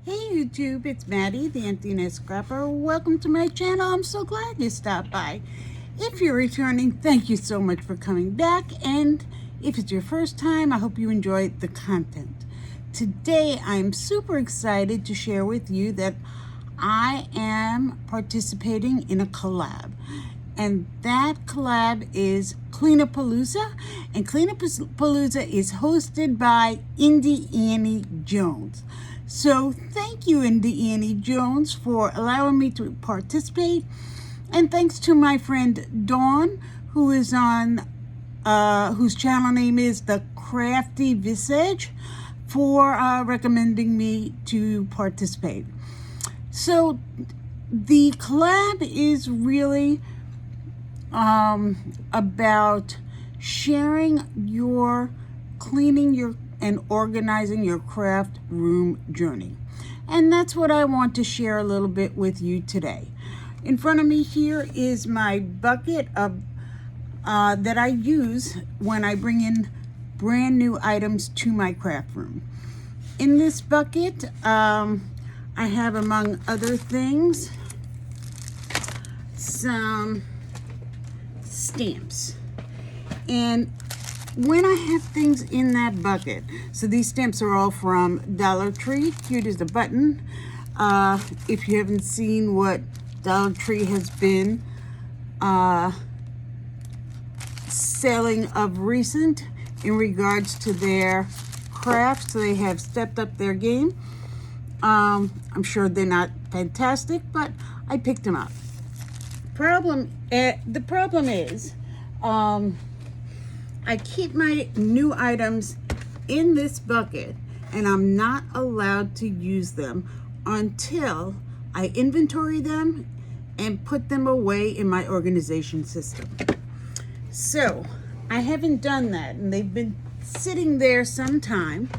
Hey YouTube, it's Maddie, the Empty Nest Scrapper. Welcome to my channel. I'm so glad you stopped by. If you're returning, thank you so much for coming back. And if it's your first time, I hope you enjoyed the content. Today, I'm super excited to share with you that I am participating in a collab. And that collab is Clean-A-Palooza. And Clean-A-Palooza is hosted by Indie Annie Jones. So thank you, Indie Annie Jones, for allowing me to participate. And thanks to my friend Dawn, who is on, whose channel name is The Crafty Visage, for recommending me to participate. So the collab is really about sharing your cleaning and organizing your craft room journey. And that's what I want to share a little bit with you today. In front of me here is my bucket of that I use when I bring in brand new items to my craft room. In this bucket, I have, among other things, some stamps. And when I have things in that bucket, so these stamps are all from Dollar Tree, cute as a button. If you haven't seen what Dollar Tree has been selling of recent in regards to their crafts, they have stepped up their game. I'm sure they're not fantastic, but I picked them up. The problem is, I keep my new items in this bucket and I'm not allowed to use them until I inventory them and put them away in my organization system. So I haven't done that, and they've been sitting there some time,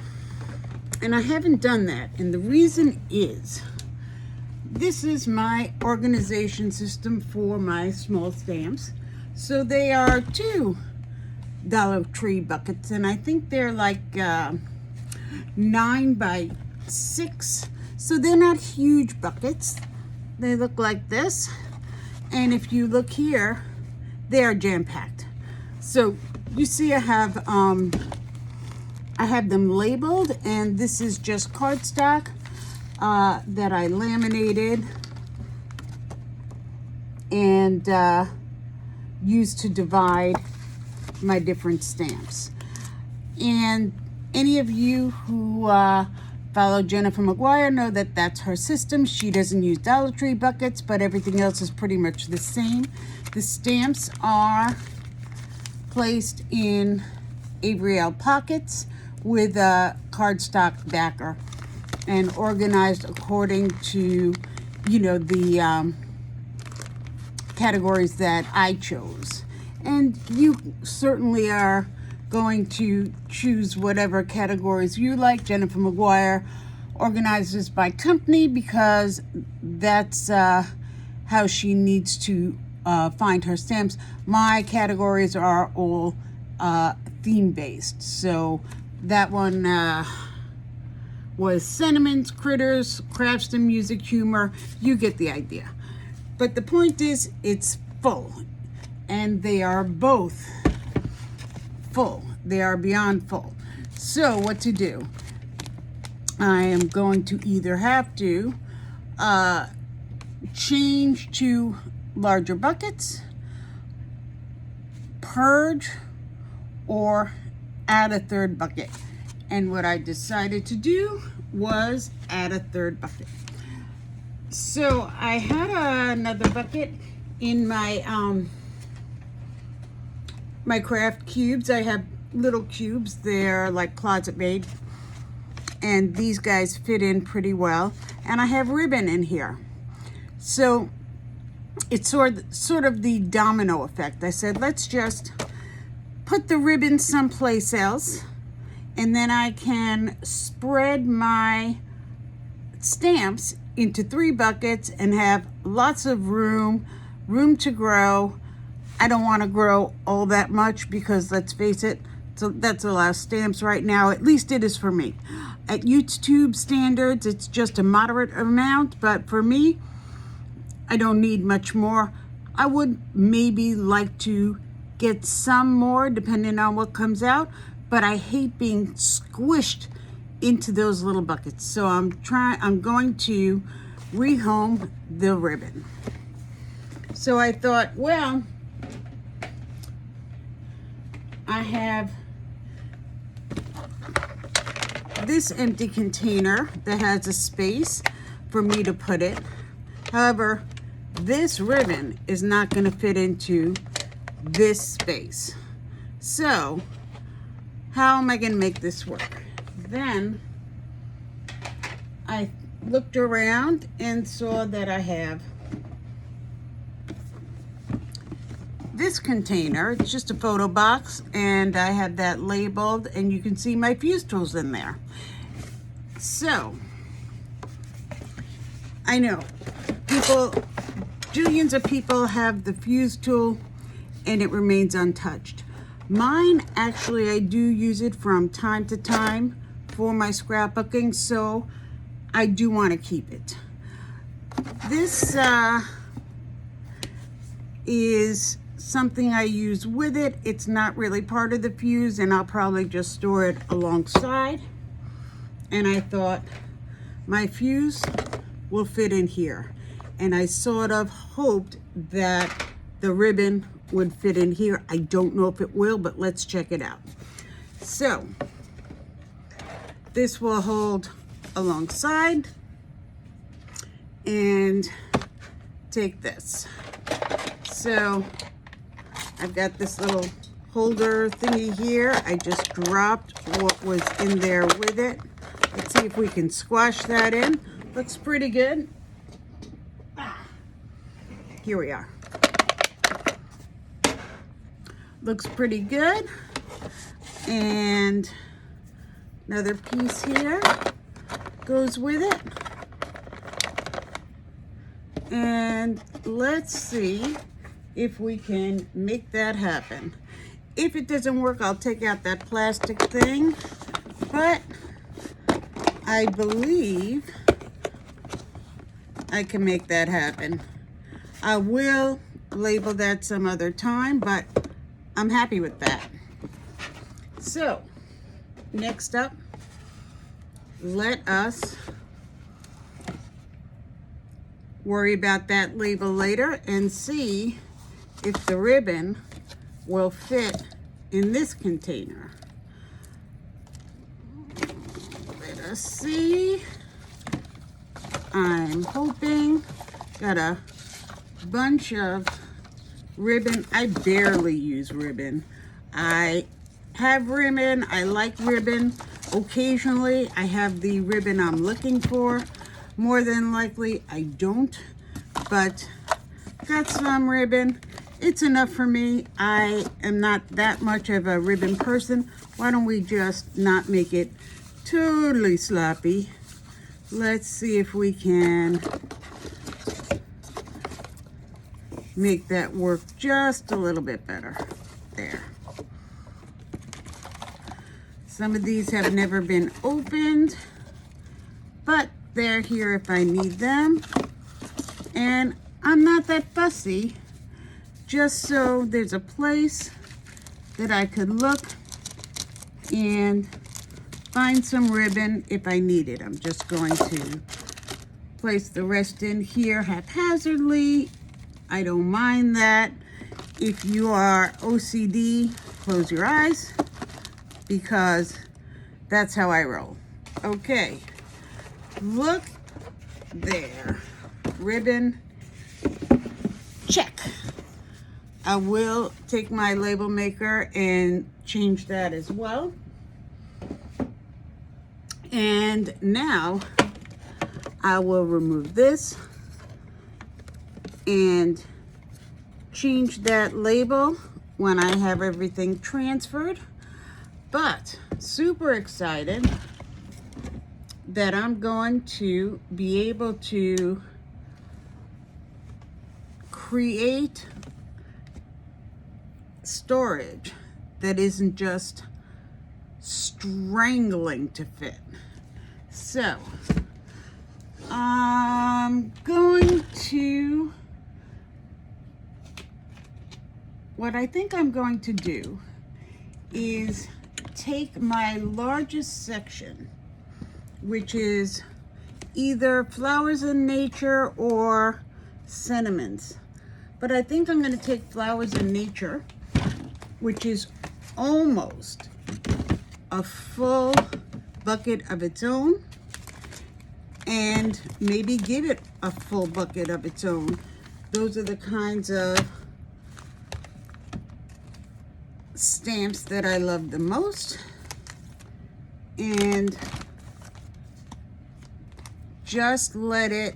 and I haven't done that. And the reason is, this is my organization system for my small stamps. So they are two Dollar Tree buckets, and I think they're like 9 by 6, so they're not huge buckets. They look like this, and if you look here, they are jam-packed. So you see I have them labeled, and this is just cardstock that I laminated and used to divide my different stamps. And any of you who follow Jennifer McGuire know that that's her system. She doesn't use Dollar Tree buckets, but everything else is pretty much the same. The stamps are placed in Avriel pockets with a cardstock backer and organized according to, you know, the categories that I chose. And you certainly are going to choose whatever categories you like. Jennifer McGuire organizes by company because that's how she needs to find her stamps. My categories are all theme-based. So that one was sentiments, critters, crafts and music, humor. You get the idea. But the point is, it's full. And they are both full. They are beyond full. So what to do? I am going to either have to change to larger buckets, purge, or add a third bucket. And what I decided to do was add a third bucket. So I had another bucket in my my craft cubes. I have little cubes. They're like closet made, and these guys fit in pretty well. And I have ribbon in here, so it's sort of the domino effect. I said, let's just put the ribbon someplace else, and then I can spread my stamps into 3 buckets and have lots of room to grow. I don't want to grow all that much because, let's face it, So that's a lot of stamps right now. At least it is for me. At YouTube standards, it's just a moderate amount, but for me, I don't need much more. I would maybe like to get some more depending on what comes out, but I hate being squished into those little buckets. So I'm going to rehome the ribbon. So I thought, well, I have this empty container that has a space for me to put it. However, this ribbon is not going to fit into this space. So how am I going to make this work? Then I looked around and saw that I have this container. It's just a photo box, and I have that labeled, and you can see my fuse tools in there. So I know billions of people have the fuse tool and it remains untouched. Mine, actually, I do use it from time to time for my scrapbooking, so I do want to keep it. This is something I use with it. It's not really part of the fuse, and I'll probably just store it alongside. And I thought my fuse will fit in here. And I sort of hoped that the ribbon would fit in here. I don't know if it will, but let's check it out. So this will hold alongside, and take this. So I've got this little holder thingy here. I just dropped what was in there with it. Let's see if we can squash that in. Looks pretty good. Here we are. Looks pretty good. And another piece here goes with it. And let's see if we can make that happen. If it doesn't work, I'll take out that plastic thing, but I believe I can make that happen. I will label that some other time, but I'm happy with that. So next up, let us worry about that label later and see if the ribbon will fit in this container. Let us see. I'm hoping. Got a bunch of ribbon. I barely use ribbon. I have ribbon. I like ribbon. Occasionally I have the ribbon I'm looking for. More than likely I don't, but got some ribbon. It's enough for me. I am not that much of a ribbon person. Why don't we just not make it totally sloppy? Let's see if we can make that work just a little bit better. There. Some of these have never been opened, but they're here if I need them. And I'm not that fussy, just so there's a place that I could look and find some ribbon if I need it. I'm just going to place the rest in here haphazardly. I don't mind that. If you are OCD, close your eyes, because that's how I roll. Okay, look there. Ribbon, check. I will take my label maker and change that as well. And now I will remove this and change that label when I have everything transferred. But super excited that I'm going to be able to create storage that isn't just strangling to fit. So I'm going to, what I think I'm going to do is take my largest section, which is either Flowers in Nature or Sentiments. But I think I'm going to take Flowers in Nature, which is almost a full bucket of its own, and maybe give it a full bucket of its own. Those are the kinds of stamps that I love the most. And just let it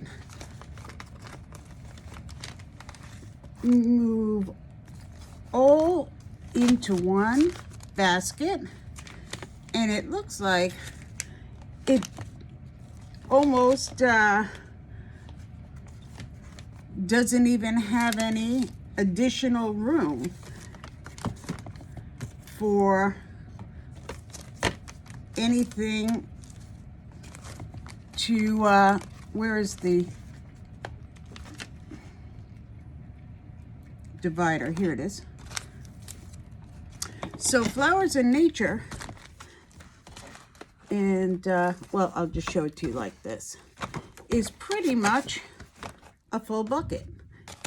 move all into one basket, and it looks like it almost doesn't even have any additional room for anything to where is the divider? Here it is. So Flowers in Nature, and well, I'll just show it to you like this, is pretty much a full bucket.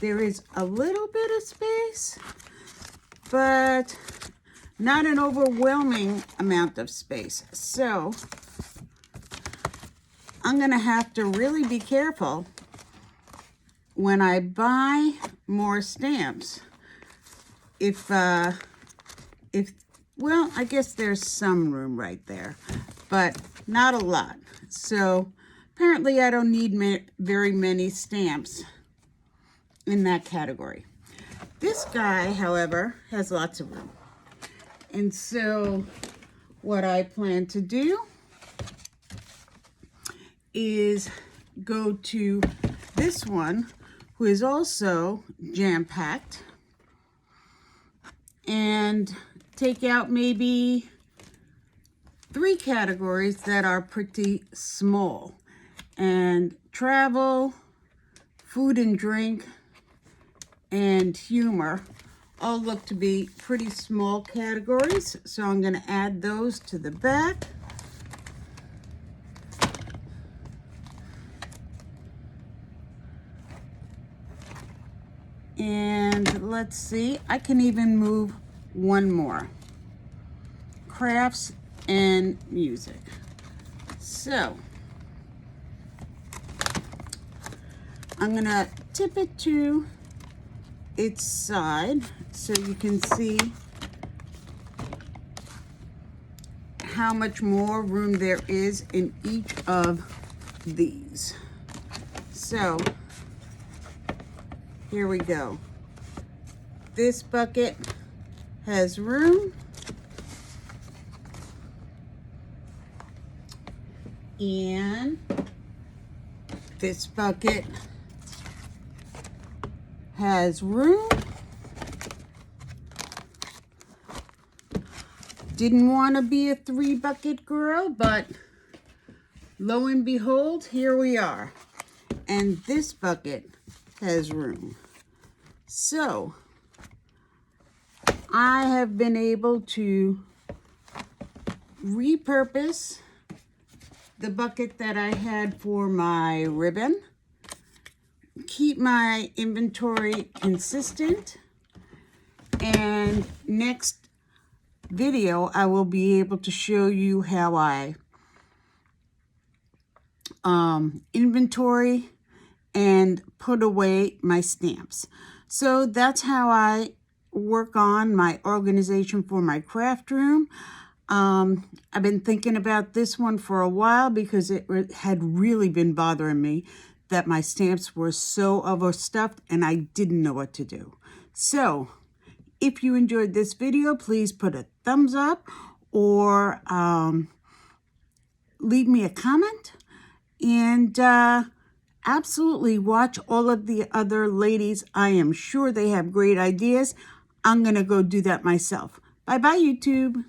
There is a little bit of space, but not an overwhelming amount of space. So I'm gonna have to really be careful when I buy more stamps. Well, I guess there's some room right there, but not a lot. So apparently I don't need very many stamps in that category. This guy, however, has lots of room. And so what I plan to do is go to this one, who is also jam-packed, and take out maybe 3 categories that are pretty small. And travel, food and drink, and humor all look to be pretty small categories. So I'm going to add those to the back. And let's see, I can even move one more. Crafts and music. So I'm gonna tip it to its side so you can see how much more room there is in each of these. So here we go. This bucket has room, and this bucket has room. Didn't want to be a 3-bucket girl, but lo and behold, here we are. And this bucket has room. So I have been able to repurpose the bucket that I had for my ribbon, keep my inventory consistent, and next video I will be able to show you how I inventory and put away my stamps. So that's how I work on my organization for my craft room. I've been thinking about this one for a while because it had really been bothering me that my stamps were so overstuffed and I didn't know what to do. So if you enjoyed this video, please put a thumbs up or leave me a comment, and absolutely watch all of the other ladies. I am sure they have great ideas. I'm going to go do that myself. Bye-bye, YouTube.